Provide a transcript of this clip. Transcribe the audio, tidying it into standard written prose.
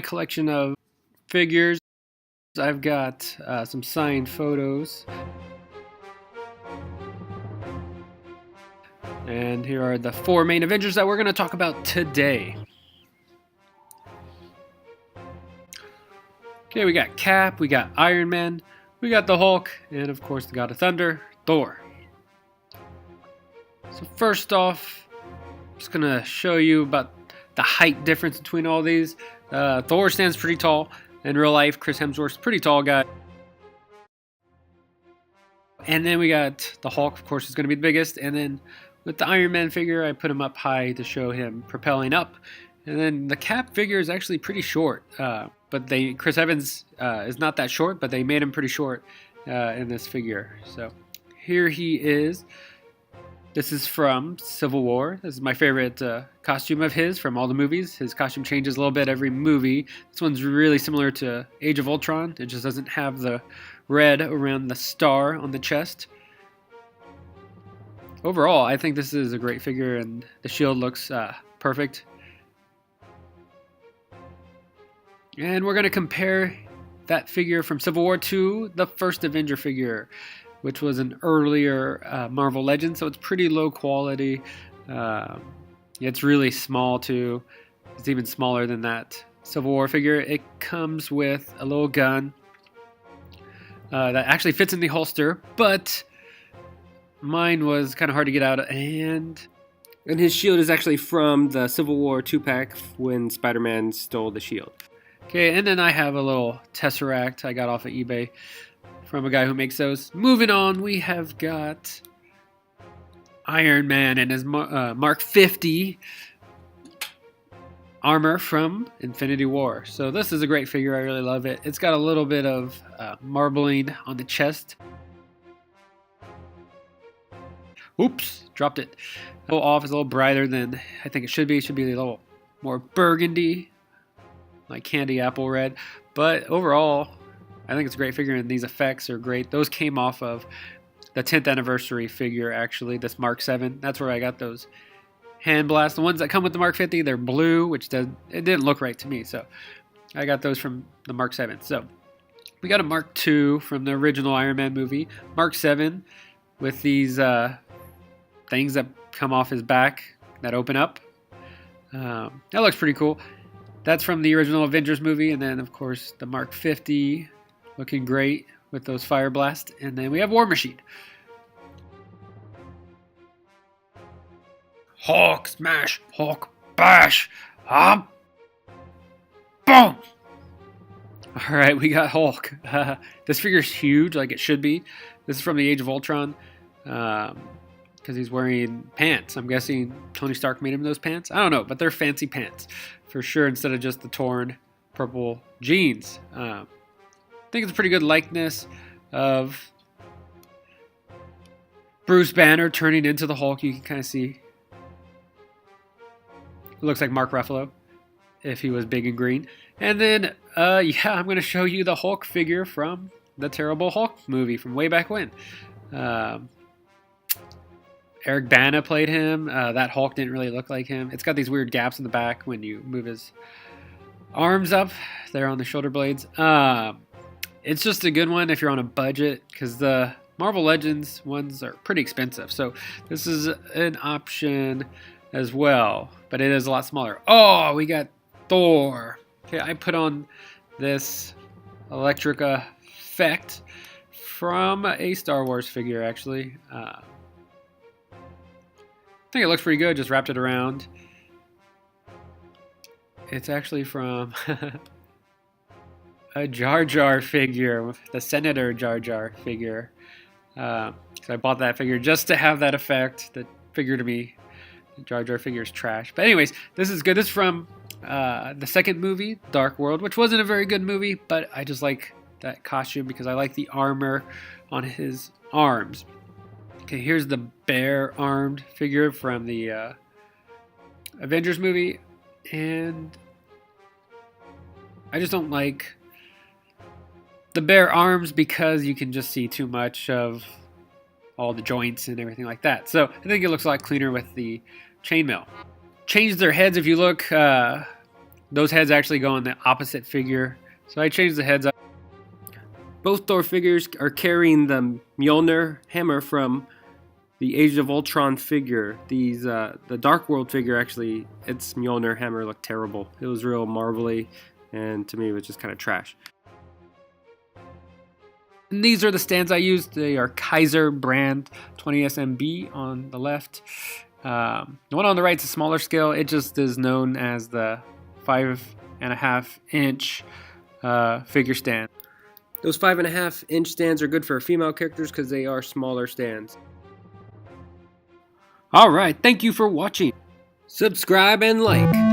my collection of figures. I've got some signed photos. And here are the 4 main Avengers that we're going to talk about today. Okay, we got Cap, we got Iron Man, we got the Hulk, and of course the God of Thunder, Thor. So first off, I'm just going to show you about the height difference between all these. Thor stands pretty tall. In real life, Chris Hemsworth's a pretty tall guy. And then we got the Hulk, of course, is going to be the biggest. And then with the Iron Man figure, I put him up high to show him propelling up. And then the Cap figure is actually pretty short. But Chris Evans is not that short, but they made him pretty short in this figure. So here he is. This is from Civil War. This is my favorite costume of his from all the movies. His costume changes a little bit every movie. This one's really similar to Age of Ultron. It just doesn't have the red around the star on the chest. Overall, I think this is a great figure, and the shield looks perfect. And we're going to compare that figure from Civil War to the first Avenger figure, which was an earlier Marvel Legend, so it's pretty low quality. It's really small too. It's even smaller than that Civil War figure. It comes with a little gun that actually fits in the holster, but mine was kind of hard to get out, and his shield is actually from the Civil War 2-pack when Spider-Man stole the shield. Okay, and then I have a little Tesseract I got off of eBay from a guy who makes those. Moving on, we have got Iron Man and his Mark 50 armor from Infinity War. So this is a great figure. I really love it. It's got a little bit of marbling on the chest. Oops, dropped it. A little off. It's a little brighter than I think it should be. It should be a little more burgundy, like candy apple red. But overall, I think it's a great figure, and these effects are great. Those came off of the 10th anniversary figure, actually, this Mark 7. That's where I got those hand blasts. The ones that come with the Mark 50, they're blue, which it didn't look right to me. So I got those from the Mark 7. So we got a Mark 2 from the original Iron Man movie. Mark 7 with these things that come off his back that open up. That looks pretty cool. That's from the original Avengers movie. And then, of course, the Mark 50 looking great with those fire blasts. And then we have War Machine. Hulk smash, Hulk bash. Boom. All right, we got Hulk. This figure's huge, like it should be. This is from the Age of Ultron. Because he's wearing pants. I'm guessing Tony Stark made him those pants. I don't know, but they're fancy pants for sure instead of just the torn purple jeans. I think it's a pretty good likeness of Bruce Banner turning into the Hulk. You can kind of see. It looks like Mark Ruffalo if he was big and green. And then, I'm going to show you the Hulk figure from the terrible Hulk movie from way back when. Eric Bana played him. That Hulk didn't really look like him. It's got these weird gaps in the back when you move his arms up there on the shoulder blades. It's just a good one if you're on a budget, because the Marvel Legends ones are pretty expensive. So this is an option as well, but it is a lot smaller. Oh, we got Thor. Okay, I put on this electric effect from a Star Wars figure, actually. I think it looks pretty good, just wrapped it around. It's actually from a Jar Jar figure, the Senator Jar Jar figure. So I bought that figure just to have that effect. The figure to me, the Jar Jar figure is trash. But anyways, this is good. This is from the second movie, Dark World, which wasn't a very good movie, but I just like that costume because I like the armor on his arms. Okay, here's the bare-armed figure from the Avengers movie, and I just don't like the bare arms because you can just see too much of all the joints and everything like that. So I think it looks a lot cleaner with the chainmail. Changed their heads. If you look Those heads actually go on the opposite figure, so I changed the heads up. Both Thor figures are carrying the Mjolnir hammer from the Age of Ultron figure. The Dark World figure, actually, its Mjolnir hammer looked terrible. It was real marbly, and to me it was just kind of trash. And these are the stands I used. They are Kaiser brand 20 SMB on the left. The one on the right is a smaller scale. It just is known as the 5.5-inch figure stand. Those 5.5-inch stands are good for female characters because they are smaller stands. Alright, thank you for watching. Subscribe and like.